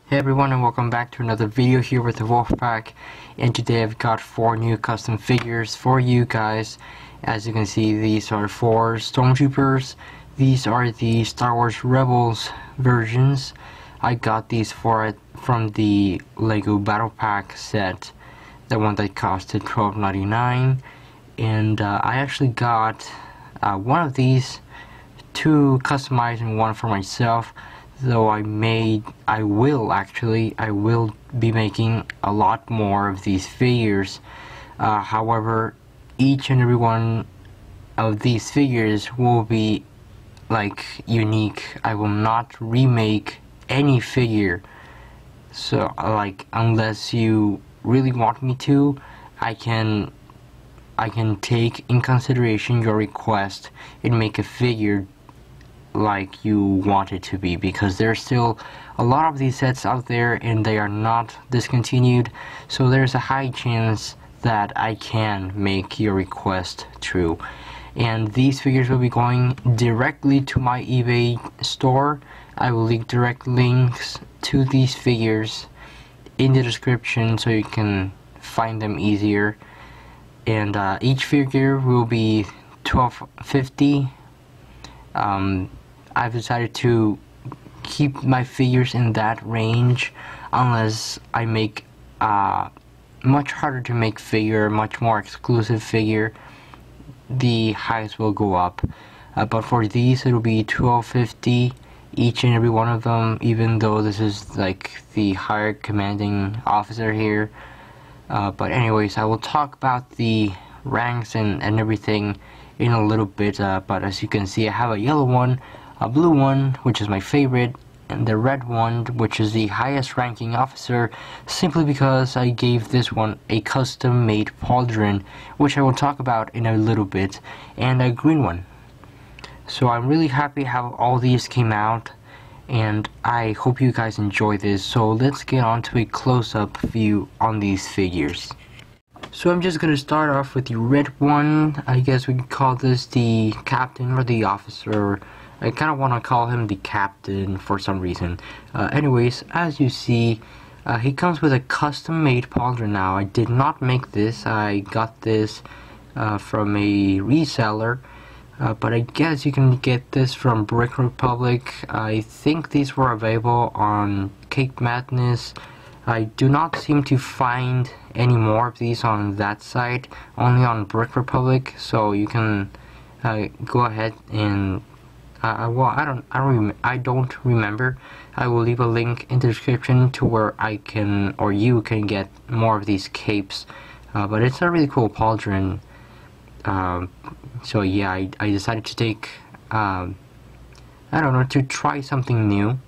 Hey everyone, and welcome back to another video here with the Wolfpack. And today I've got 4 new custom figures for you guys. As you can see, these are 4 Stormtroopers. These are the Star Wars Rebels versions. I got these from the Lego Battle Pack set, the one that costed $12.99. And I actually got one of these, 2 customized and 1 for myself. Though I will be making a lot more of these figures. However, each and every one of these figures will be unique. I will not remake any figure. So unless you really want me to, I can take in consideration your request and make a figure like you want it to be, because there's still a lot of these sets out there and they are not discontinued, so there's a high chance that I can make your request true. And these figures will be going directly to my eBay store. I will leave direct links to these figures in the description so you can find them easier. And each figure will be $12.50. I've decided to keep my figures in that range unless I make much harder to make figure, much more exclusive figure. The highest will go up, but for these it'll be $12.50 each and every one of them, even though this is like the higher commanding officer here. But anyways, I will talk about the ranks and everything in a little bit, but as you can see, I have a yellow one, a blue one, which is my favorite, and the red one, which is the highest ranking officer, simply because I gave this one a custom made pauldron, which I will talk about in a little bit, and a green one. So I'm really happy how all these came out, and I hope you guys enjoy this. So let's get on to a close-up view on these figures. So I'm just gonna start off with the red one. I guess we could call this the captain or the officer. I kind of want to call him the captain for some reason. Anyways, as you see, he comes with a custom-made pauldron now. I did not make this. I got this from a reseller, but I guess you can get this from Brick Republic. I think these were available on Cake Madness. I do not seem to find any more of these on that site, only on Brick Republic. So you can go ahead and well, I don't remember. I will leave a link in the description to where I can, or you can, get more of these capes. But it's a really cool pauldron. So yeah, I decided to take, I don't know, to try something new.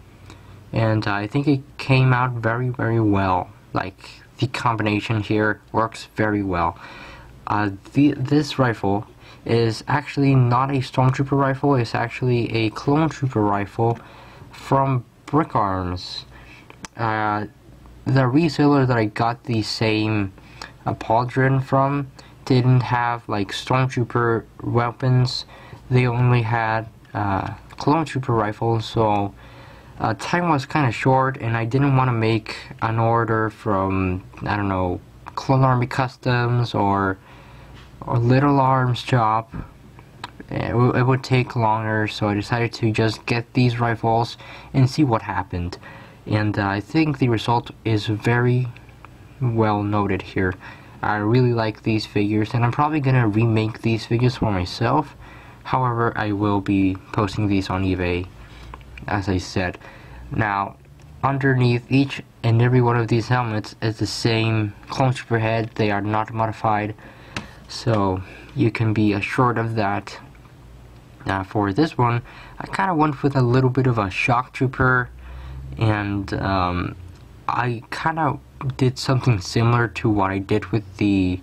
And I think it came out very, very well. Like, the combination here works very well. This rifle is actually not a Stormtrooper rifle. It's actually a Clone Trooper rifle from Brick Arms. The reseller that I got the same pauldron from didn't have like Stormtrooper weapons. They only had Clone Trooper rifles, so time was kind of short, and I didn't want to make an order from, I don't know, Clone Army Customs or Little Arms shop. It would take longer, so I decided to just get these rifles and see what happened. And I think the result is very well noted here. I really like these figures, and I'm probably gonna remake these figures for myself. However, I will be posting these on eBay, as I said. Now, underneath each and every one of these helmets is the same Clone Trooper head. They are not modified, so you can be assured of that. Now for this one, I kind of went with a little bit of a shock trooper, and I kind of did something similar to what I did with the,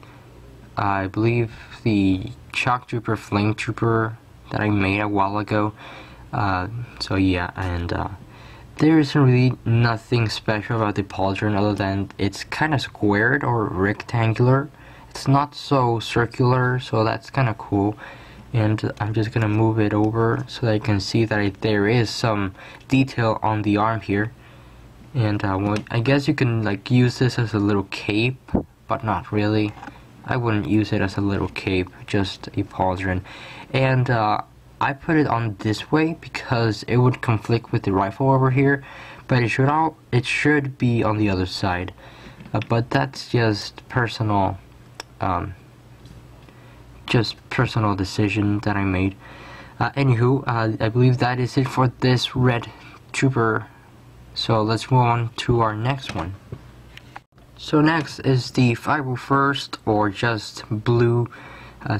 I believe, the shock trooper flame trooper that I made a while ago. So yeah, and there isn't really nothing special about the pauldron other than it's kind of squared or rectangular. It's not so circular, so that's kind of cool. And I'm just gonna move it over so that you can see that there is some detail on the arm here. And well, I guess you can like use this as a little cape, but not really. I wouldn't use it as a little cape, just a pauldron. And I put it on this way because it would conflict with the rifle over here, but it should be on the other side. But that's just personal decision that I made. Anywho, I believe that is it for this red trooper. So let's move on to our next one. So next is the 501st, or just blue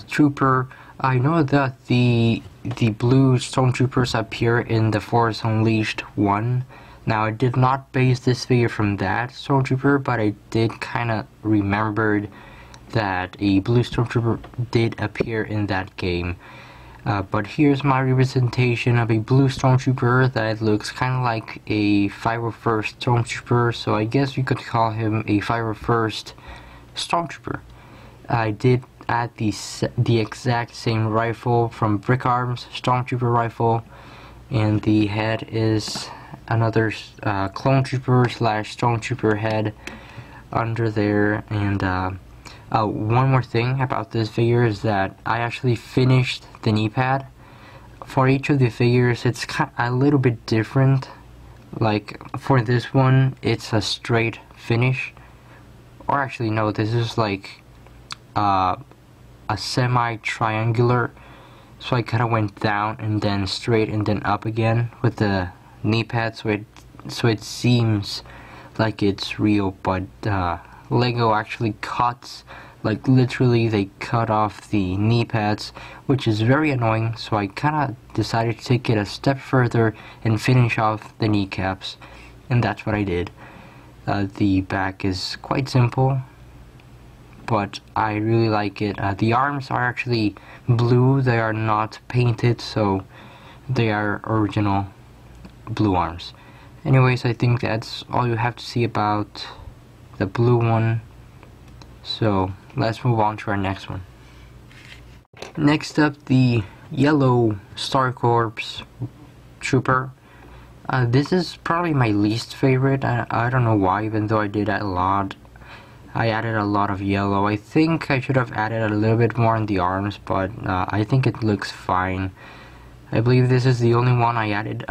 trooper. I know that the blue Stormtroopers appear in the Force Unleashed 1. Now I did not base this figure from that Stormtrooper, but I did kind of remembered that a blue Stormtrooper did appear in that game. But here's my representation of a blue Stormtrooper that looks kind of like a 501st Stormtrooper, so I guess you could call him a 501st Stormtrooper. I did add the exact same rifle from Brick Arms, Stormtrooper rifle, and the head is another Clone Trooper / Stormtrooper head under there. And one more thing about this figure is that I actually finished the knee pad. For each of the figures, it's a little bit different. Like for this one, it's a straight finish, or actually no, this is like a semi-triangular. So I kind of went down and then straight and then up again with the knee pad, so it seems like it's real, but Lego actually cuts, like literally they cut off the knee pads, which is very annoying, so I kind of decided to take it a step further and finish off the kneecaps, and that's what I did. The back is quite simple, but I really like it. The arms are actually blue, they are not painted, so they are original blue arms. Anyways, I think that's all you have to see about the blue one, so let's move on to our next one. Next up, the yellow Star Corps Trooper. This is probably my least favorite. I don't know why, even though I did add a lot. I added a lot of yellow. I think I should have added a little bit more on the arms, but I think it looks fine. I believe this is the only one I added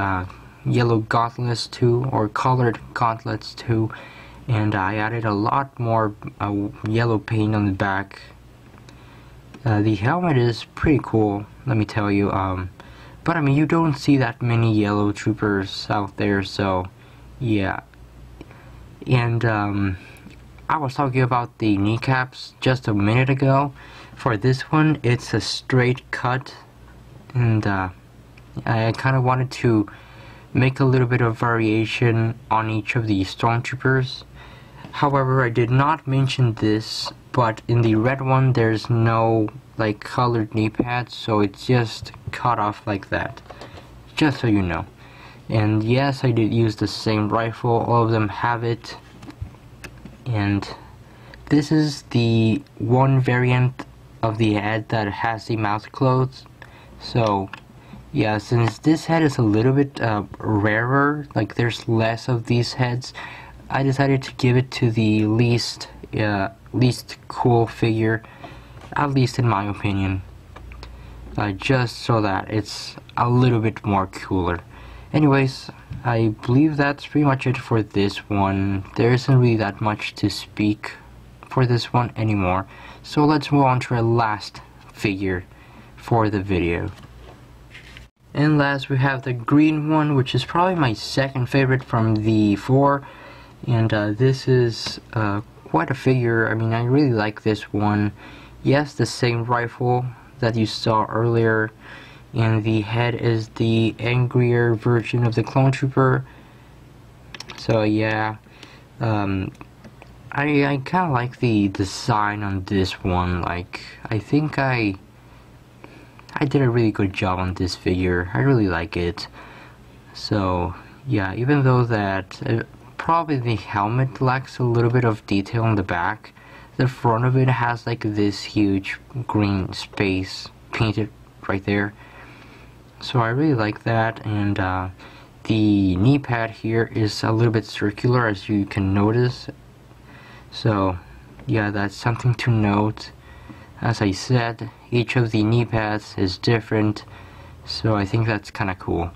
yellow gauntlets to, or colored gauntlets to, and I added a lot more yellow paint on the back. The helmet is pretty cool, let me tell you, but I mean, you don't see that many yellow troopers out there, so yeah. And I was talking about the kneecaps just a minute ago. For this one, it's a straight cut, and I kind of wanted to make a little bit of variation on each of the Stormtroopers. However, I did not mention this, but in the red one there's no like colored knee pads, so it's just cut off like that, just so you know. And yes, I did use the same rifle, all of them have it. And this is the one variant of the head that has the mouth closed. So yeah, since this head is a little bit rarer, like there's less of these heads, I decided to give it to the least cool figure, at least in my opinion, just so that it's a little bit more cooler. Anyways, I believe that's pretty much it for this one. There isn't really that much to speak for this one anymore, so let's move on to our last figure for the video. And last we have the green one, which is probably my second favorite from the 4. And this is quite a figure. I mean, I really like this one. Yes, the same rifle that you saw earlier, and the head is the angrier version of the Clone Trooper. So yeah, I kind of like the design on this one. Like, I think I did a really good job on this figure. I really like it. So yeah, even though that probably the helmet lacks a little bit of detail on the back, the front of it has like this huge green space painted right there. So I really like that, and the knee pad here is a little bit circular, as you can notice. So yeah, that's something to note. As I said, each of the knee pads is different, so I think that's kind of cool.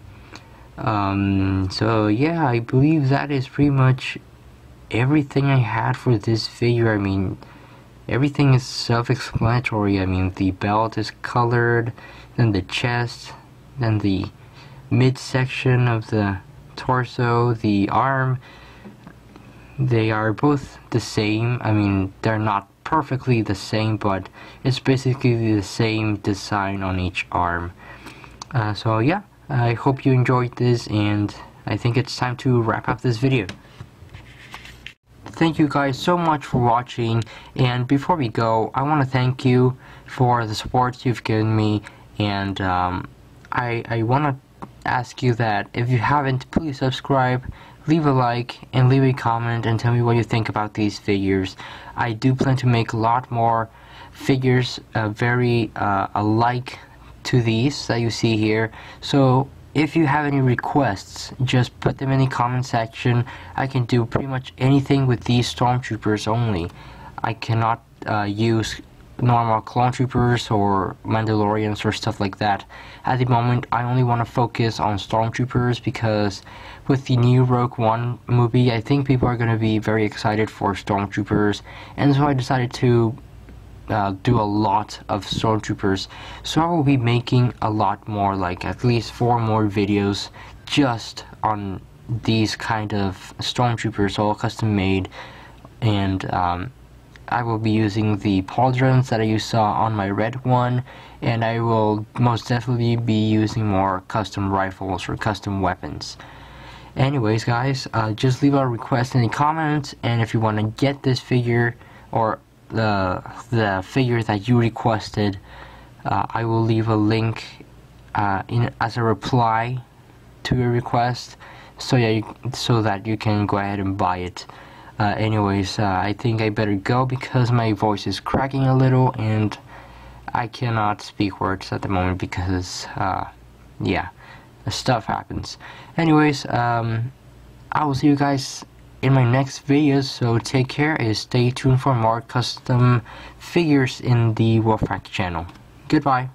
So yeah, I believe that is pretty much everything I had for this figure. I mean, everything is self-explanatory. I mean, the belt is colored, then the chest, then the midsection of the torso, the arm, they are both the same. I mean, they're not perfectly the same, but it's basically the same design on each arm. So yeah, I hope you enjoyed this, and I think it's time to wrap up this video. Thank you guys so much for watching, and before we go, I want to thank you for the support you've given me, and I want to ask you that if you haven't, please subscribe, leave a like, and leave a comment and tell me what you think about these figures. I do plan to make a lot more figures very alike to these that you see here, so if you have any requests, just put them in the comment section. I can do pretty much anything with these Stormtroopers only. I cannot use normal clone troopers or Mandalorians or stuff like that. At the moment, I only want to focus on Stormtroopers because with the new Rogue One movie, I think people are going to be very excited for Stormtroopers, and so I decided to do a lot of Stormtroopers. So I will be making a lot more, like at least 4 more videos just on these kind of Stormtroopers, all custom made, and I will be using the pauldrons that you saw on my red one, and I will most definitely be using more custom rifles or custom weapons. Anyways guys, just leave a request in the comments, and if you want to get this figure or the figure that you requested, I will leave a link as a reply to your request, so yeah, so that you can go ahead and buy it. Anyways, I think I better go because my voice is cracking a little and I cannot speak words at the moment because, yeah, stuff happens. Anyways, I will see you guys in my next video, so take care and stay tuned for more custom figures in the Wolfpack channel. Goodbye.